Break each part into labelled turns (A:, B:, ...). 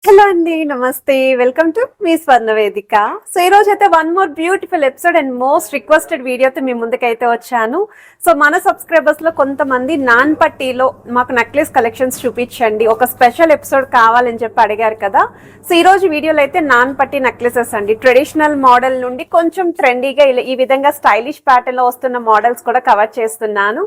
A: Hello అండి, నమస్తే. Welcome to me స్వర్ణ వేదిక. సో ఈ రోజు అయితే one more beautiful episode and most requested వీడియోతో మీ ముందుకైతే వచ్చాను. సో మన సబ్స్క్రైబర్స్ లో కొంతమంది నాన్ పట్టీలో మాకు నెక్లెస్ కలెక్షన్స్ చూపించండి, ఒక స్పెషల్ ఎపిసోడ్ కావాలని చెప్పి అడిగారు కదా. సో ఈ రోజు వీడియోలో అయితే నాన్ పట్టీ నెక్లెసెస్ అండి, ట్రెడిషనల్ మోడల్ నుండి కొంచెం ట్రెండీగా ఈ విధంగా స్టైలిష్ ప్యాటర్న్ లో వస్తున్న మోడల్స్ కూడా కవర్ చేస్తున్నాను.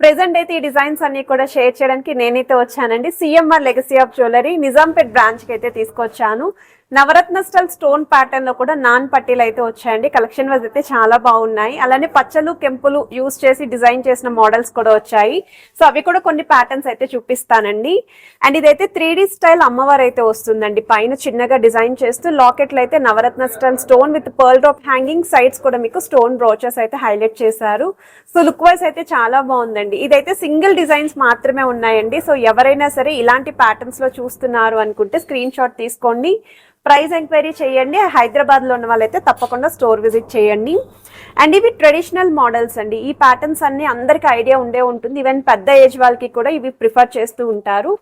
A: ప్రెసెంట్ అయితే ఈ డిజైన్స్ అన్ని కూడా షేర్ చేయడానికి నేనైతే వచ్చానండి. CMR legacy of jewellery Nizampet branch కి అయితే తీసుకొచ్చాను. నవరత్న స్టైల్ స్టోన్ ప్యాటర్న్ లో కూడా నాన్ పట్టీలు అయితే వచ్చాయండి. కలెక్షన్ వైజ్ అయితే చాలా బాగున్నాయి. అలానే పచ్చలు కెంపులు యూస్ చేసి డిజైన్ చేసిన మోడల్స్ కూడా వచ్చాయి. సో అవి కూడా కొన్ని ప్యాటర్న్స్ అయితే చూపిస్తానండి. అండ్ ఇదైతే 3D స్టైల్ అమ్మవారు అయితే వస్తుందండి. పైన చిన్నగా డిజైన్ చేస్తూ లాకెట్లు అయితే navaratna style stone with pearl drop hanging, sides కూడా మీకు స్టోన్ బ్రోచెస్ అయితే హైలైట్ చేశారు. సో లుక్ వైజ్ అయితే చాలా బాగుందండి. ఇదైతే సింగిల్ డిజైన్స్ మాత్రమే ఉన్నాయండి. సో ఎవరైనా సరే ఇలాంటి ప్యాటర్న్స్ లో చూస్తున్నారు అనుకుంటే స్క్రీన్ షాట్ తీసుకోండి, ప్రైస్ ఎంక్వైరీ చేయండి. హైదరాబాద్ లో ఉన్న వాళ్ళైతే తప్పకుండా స్టోర్ విజిట్ చేయండి. అండ్ ఇవి ట్రెడిషనల్ మోడల్స్ అండి. ఈ ప్యాటర్న్స్ అన్ని అందరికి ఐడియా ఉండే ఉంటుంది. ఈవెన్ పెద్ద ఏజ్ వాళ్ళకి కూడా ఇవి ప్రిఫర్ చేస్తూ ఉంటారు.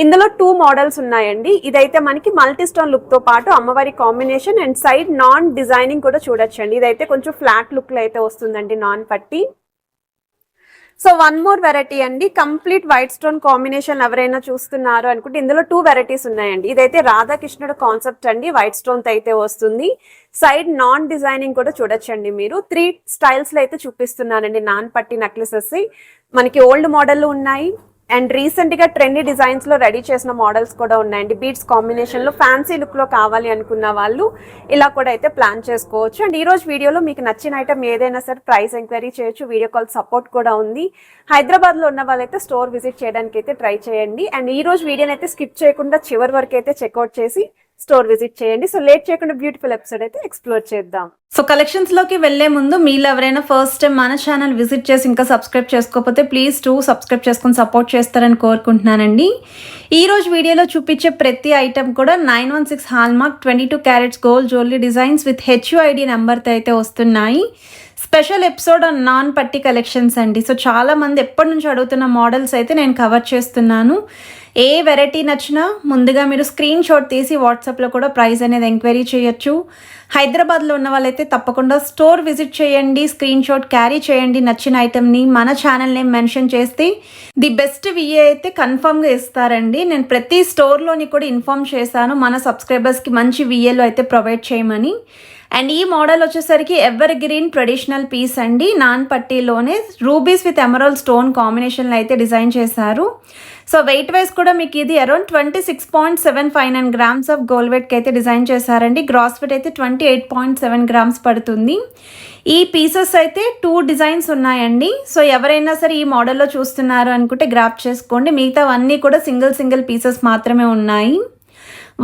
A: ఇందులో 2 మోడల్స్ ఉన్నాయండి. ఇదైతే మనకి మల్టీ స్టోన్ లుక్ తో పాటు అమ్మవారి combination and side non designing కూడా చూడొచ్చండి. ఇదైతే కొంచెం ఫ్లాట్ లుక్ లో అయితే వస్తుందండి నాన్ పట్టి. సో వన్ మోర్ వెరైటీ అండి, కంప్లీట్ వైట్ స్టోన్ కాంబినేషన్ ఎవరైనా చూస్తున్నారు అనుకుంటే ఇందులో 2 వెరైటీస్ ఉన్నాయండి. ఇదైతే రాధాకృష్ణుడు కాన్సెప్ట్ అండి, వైట్ స్టోన్ తో అయితే వస్తుంది. సైడ్ నాన్ డిజైనింగ్ కూడా చూడొచ్చండి. మీరు 3 స్టైల్స్ లో అయితే చూపిస్తున్నానండి నాన్ పట్టి నెక్లెసెస్. మనకి ఓల్డ్ మోడల్ ఉన్నాయి అండ్ రీసెంట్ గా ట్రెండీ డిజైన్స్ లో రెడీ చేసిన మోడల్స్ కూడా ఉన్నాయండి. బీడ్స్ కాంబినేషన్ లో ఫ్యాన్సీ లుక్ లో కావాలి అనుకున్న వాళ్ళు ఇలా కూడా అయితే ప్లాన్ చేసుకోవచ్చు. అండ్ ఈ రోజు వీడియోలో మీకు నచ్చిన ఐటమ్ ఏదైనా సరే ప్రైస్ ఎంక్వైరీ చేయొచ్చు. వీడియో కాల్ సపోర్ట్ కూడా ఉంది. హైదరాబాద్ లో ఉన్న వాళ్ళైతే స్టోర్ విజిట్ చేయడానికి అయితే ట్రై చేయండి. అండ్ ఈ రోజు వీడియోని అయితే స్కిప్ చేయకుండా చివరి వరకు అయితే చెక్అవుట్ చేసి స్టోర్ విజిట్ చేయండి. సో లేట్ చేయకుండా బ్యూటిఫుల్ ఎపిసోడ్ అయితే ఎక్స్ప్లోర్ చేద్దాం.
B: సో కలెక్షన్స్ లోకి వెళ్లే ముందు మీరు ఎవరైనా ఫస్ట్ టైం మన ఛానల్ విజిట్ చేసి ఇంకా సబ్స్క్రైబ్ చేసుకోకపోతే ప్లీజ్ సబ్స్క్రైబ్ చేసుకొని సపోర్ట్ చేస్తారని కోరుకుంటున్నానండి. ఈ రోజు వీడియోలో చూపించే ప్రతి ఐటమ్ కూడా 916 hallmark 22 carats gold jewellery designs with HUID నెంబర్తో అయితే వస్తున్నాయి. స్పెషల్ ఎపిసోడ్ ఆన్ నాన్ పట్టి కలెక్షన్స్ అండి. సో చాలా మంది ఎప్పటి నుంచి అడుగుతున్న మోడల్స్ అయితే నేను కవర్ చేస్తున్నాను. ఏ వెరైటీ నచ్చినా ముందుగా మీరు స్క్రీన్ షాట్ తీసి వాట్సాప్లో కూడా ప్రైస్ అనేది ఎంక్వైరీ చేయొచ్చు. హైదరాబాద్లో ఉన్న వాళ్ళైతే తప్పకుండా స్టోర్ విజిట్ చేయండి, స్క్రీన్ షాట్ క్యారీ చేయండి. నచ్చిన ఐటమ్ని మన ఛానల్ నేమ్ మెన్షన్ చేస్తే ది బెస్ట్ విఏ అయితే కన్ఫర్మ్గా ఇస్తారండి. నేను ప్రతి స్టోర్లోని కూడా ఇన్ఫార్మ్ చేశాను మన సబ్స్క్రైబర్స్కి మంచి విఏలో అయితే ప్రొవైడ్ చేయమని. అండ్ ఈ మోడల్ వచ్చేసరికి ఎవర్ గ్రీన్ ట్రెడిషనల్ పీస్ అండి. నాన్ పట్టీలోనే రూబీస్ విత్ ఎమరాల్డ్ స్టోన్ కాంబినేషన్లో అయితే డిజైన్ చేశారు. సో వెయిట్ వైజ్ కూడా మీకు ఇది అరౌండ్ 26.759 గ్రామ్స్ ఆఫ్ గోల్డ్ వెయిట్కి అయితే డిజైన్ చేశారండి. గ్రాస్ వెయిట్ అయితే 28.7 గ్రామ్స్ పడుతుంది. ఈ పీసెస్ అయితే 2 డిజైన్స్ ఉన్నాయండి. సో ఎవరైనా సరే ఈ మోడల్లో చూస్తున్నారు అనుకుంటే గ్రాప్ చేసుకోండి. మిగతావన్నీ కూడా సింగిల్ పీసెస్ మాత్రమే ఉన్నాయి.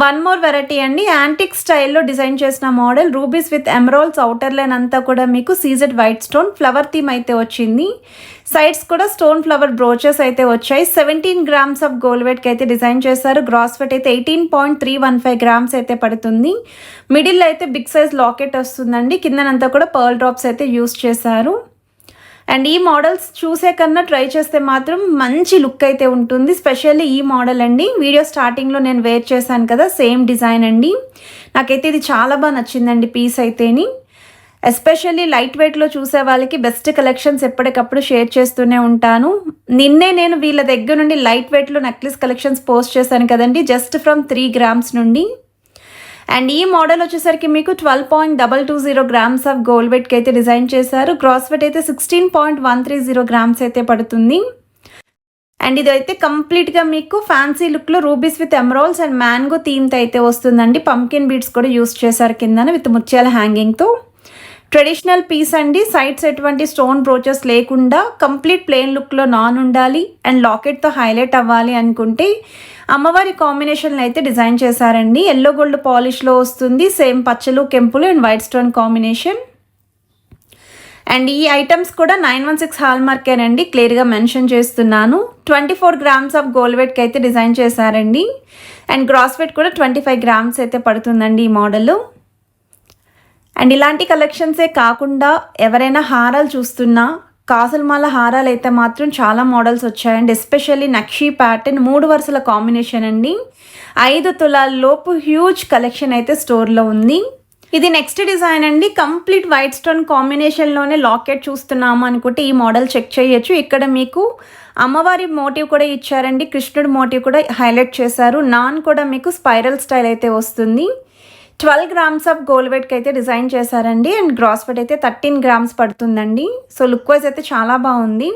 B: వన్ మోర్ వెరైటీ అండి, యాంటిక్ స్టైల్లో డిజైన్ చేసిన model rubies with emeralds outer line అంతా కూడా మీకు CZ white stone flower theme అయితే వచ్చింది. సైడ్స్ కూడా స్టోన్ ఫ్లవర్ బ్రోచెస్ అయితే వచ్చాయి. 17 గ్రామ్స్ ఆఫ్ గోల్డ్ వెయిట్కి అయితే డిజైన్ చేశారు. గ్రాస్ వెయిట్ అయితే 18.315 గ్రామ్స్ అయితే పడుతుంది. మిడిల్ అయితే బిగ్ సైజ్ లాకెట్ వస్తుందండి. కిందనంతా కూడా పర్ల్ డ్రాప్స్ అయితే యూస్ చేశారు. అండ్ ఈ మోడల్స్ చూసే కన్నా ట్రై చేస్తే మాత్రం మంచి లుక్ అయితే ఉంటుంది. స్పెషల్లీ ఈ మోడల్ అండి, వీడియో స్టార్టింగ్లో నేను వేర్ చేశాను కదా, సేమ్ డిజైన్ అండి. నాకైతే ఇది చాలా బాగా నచ్చిందండి పీస్ అయితేని. ఎస్పెషల్లీ లైట్ వెయిట్లో చూసే వాళ్ళకి బెస్ట్ కలెక్షన్స్ ఎప్పటికప్పుడు షేర్ చేస్తూనే ఉంటాను. నిన్నే నేను వీళ్ళ దగ్గర నుండి లైట్ వెయిట్లో నెక్లెస్ కలెక్షన్స్ పోస్ట్ చేశాను కదండి, జస్ట్ ఫ్రమ్ 3 గ్రామ్స్ నుండి. అండ్ ఈ మోడల్ వచ్చేసరికి మీకు 12.220 గ్రామ్స్ ఆఫ్ గోల్డ్ వెయిట్కి అయితే డిజైన్ చేశారు. గ్రాస్ వెయిట్ అయితే 16.130 గ్రామ్స్ అయితే పడుతుంది. అండ్ ఇదైతే కంప్లీట్గా మీకు ఫ్యాన్సీ లుక్లో rubies with emeralds and mango థీమ్తో అయితే వస్తుందండి. పంకిన్ బీడ్స్ కూడా యూస్ చేశారు కిందన విత్ ముత్యాల హ్యాంగింగ్తో. ట్రెడిషనల్ పీస్ అండి. సైడ్స్ ఎటువంటి స్టోన్ బ్రోచెస్ లేకుండా కంప్లీట్ ప్లెయిన్ లుక్లో నాన్ ఉండాలి అండ్ లాకెట్తో హైలైట్ అవ్వాలి అనుకుంటే అమ్మవారి కాంబినేషన్లో అయితే డిజైన్ చేశారండి. ఎల్లో గోల్డ్ పాలిష్లో వస్తుంది. సేమ్ పచ్చలు కెంపులు and white stone combination. And ఈ ఐటమ్స్ కూడా 916 హాల్మార్కేనండి, క్లియర్గా మెన్షన్ చేస్తున్నాను. 24 గ్రామ్స్ ఆఫ్ గోల్డ్ వెయిట్కి అయితే డిజైన్ చేశారండి. అండ్ గ్రాస్ వెయిట్ కూడా 25 గ్రామ్స్ అయితే పడుతుందండి ఈ మోడల్. అండ్ ఇలాంటి కలెక్షన్సే కాకుండా ఎవరైనా హారాలు చూస్తున్నా కాసులమాల హారాలు అయితే మాత్రం చాలా మోడల్స్ వచ్చాయండి. ఎస్పెషల్లీ నక్షీ ప్యాటర్న్ 3 వరుసల కాంబినేషన్ అండి. 5 తులాల లోపు హ్యూజ్ కలెక్షన్ అయితే స్టోర్లో ఉంది. ఇది నెక్స్ట్ డిజైన్ అండి. కంప్లీట్ వైట్ స్టోన్ కాంబినేషన్లోనే లాకెట్ చూస్తున్నాము అనుకుంటే ఈ మోడల్ చెక్ చేయొచ్చు. ఇక్కడ మీకు అమ్మవారి మోటివ్ కూడా ఇచ్చారండి, కృష్ణుడి మోటివ్ కూడా హైలైట్ చేశారు. నాన్ కూడా మీకు స్పైరల్ స్టైల్ అయితే వస్తుంది. 12 గ్రామ్స్ ఆఫ్ గోల్డ్ వెయిట్కి అయితే డిజైన్ చేశారండి. అండ్ గ్రాస్ వెయిట్ అయితే 13 గ్రామ్స్ పడుతుందండి. సో లుక్ వైజ్ అయితే చాలా బాగుంది.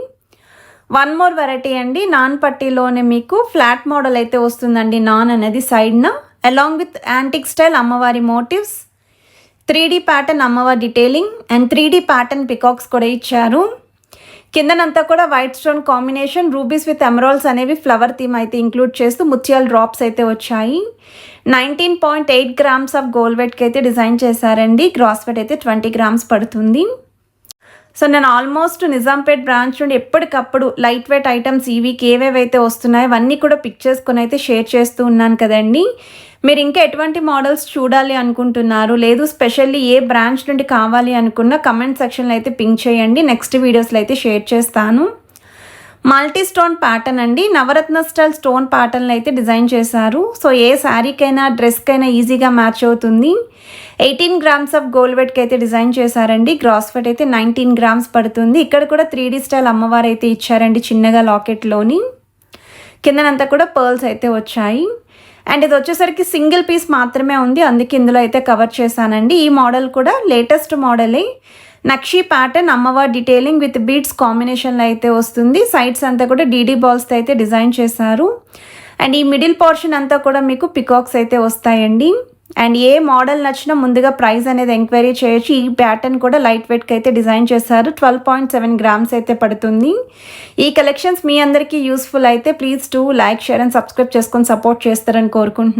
B: వన్ మోర్ వెరైటీ అండి. నాన్ పట్టీలోనే మీకు ఫ్లాట్ మోడల్ అయితే వస్తుందండి. నాన్ అనేది సైడ్న అలాంగ్ విత్ యాంటిక్ స్టైల్ అమ్మవారి మోటివ్స్, 3D ప్యాటర్న్ అమ్మవారి detailing and 3D pattern peacocks కూడా ఇచ్చారు. కిందనంతా కూడా white stone combination, rubies with emeralds అనేవి ఫ్లవర్ థీమ్ అయితే ఇంక్లూడ్ చేస్తూ ముత్యాల డ్రాప్స్ అయితే వచ్చాయి. 19.8 గ్రామ్స్ ఆఫ్ గోల్డ్ వెయిట్కి అయితే డిజైన్ చేశారండి. గ్రాస్ వెయిట్ అయితే 20 గ్రామ్స్ పడుతుంది. సో నేను ఆల్మోస్ట్ నిజాంపేట్ బ్రాంచ్ నుండి ఎప్పటికప్పుడు లైట్ వెయిట్ ఐటమ్స్ ఈ వీక్ ఏవేవైతే వస్తున్నాయో అవన్నీ కూడా పిక్ చేసుకొని అయితే షేర్ చేస్తూ ఉన్నాను కదండి. మీరు ఇంకా ఎటువంటి మోడల్స్ చూడాలి అనుకుంటున్నారు, లేదు స్పెషల్లీ ఏ బ్రాంచ్ నుండి కావాలి అనుకున్న కమెంట్ సెక్షన్లో అయితే పింక్ చేయండి. నెక్స్ట్ వీడియోస్లో అయితే షేర్ చేస్తాను. మల్టీ స్టోన్ ప్యాటర్న్ అండి. నవరత్న స్టైల్ స్టోన్ ప్యాటర్న్ అయితే డిజైన్ చేశారు. సో ఏ శారీకైనా డ్రెస్కైనా ఈజీగా మ్యాచ్ అవుతుంది. 18 గ్రామ్స్ ఆఫ్ గోల్డ్ వెయిట్కి అయితే డిజైన్ చేశారండి. గ్రాస్ వెయిట్ అయితే 19 గ్రామ్స్ పడుతుంది. ఇక్కడ కూడా 3D స్టైల్ అమ్మవారు అయితే ఇచ్చారండి చిన్నగా లాకెట్లోని. కిందనంతా కూడా పర్ల్స్ అయితే వచ్చాయి. అండ్ ఇది వచ్చేసరికి సింగిల్ పీస్ మాత్రమే ఉంది, అందుకే ఇందులో అయితే కవర్ చేశానండి. ఈ మోడల్ కూడా లేటెస్ట్ మోడలే. నక్షీ ప్యాటర్న్ అమ్మవారి డీటెయిలింగ్ విత్ బీడ్స్ కాంబినేషన్లో అయితే వస్తుంది. సైడ్స్ అంతా కూడా డీడీ బాల్స్తో అయితే డిజైన్ చేశారు. అండ్ ఈ మిడిల్ పోర్షన్ అంతా కూడా మీకు పికాక్స్ అయితే వస్తాయండి. అండ్ ఏ మోడల్ నచ్చినా ముందుగా ప్రైస్ అనేది ఎంక్వైరీ చేయొచ్చు. ఈ ప్యాటర్న్ కూడా లైట్ వెయిట్కి అయితే డిజైన్ చేశారు. 12.7 గ్రామ్స్ అయితే పడుతుంది. ఈ కలెక్షన్స్ మీ అందరికీ యూస్ఫుల్ అయితే please like, share and subscribe చేసుకొని సపోర్ట్ చేస్తారని కోరుకుంటున్నాను.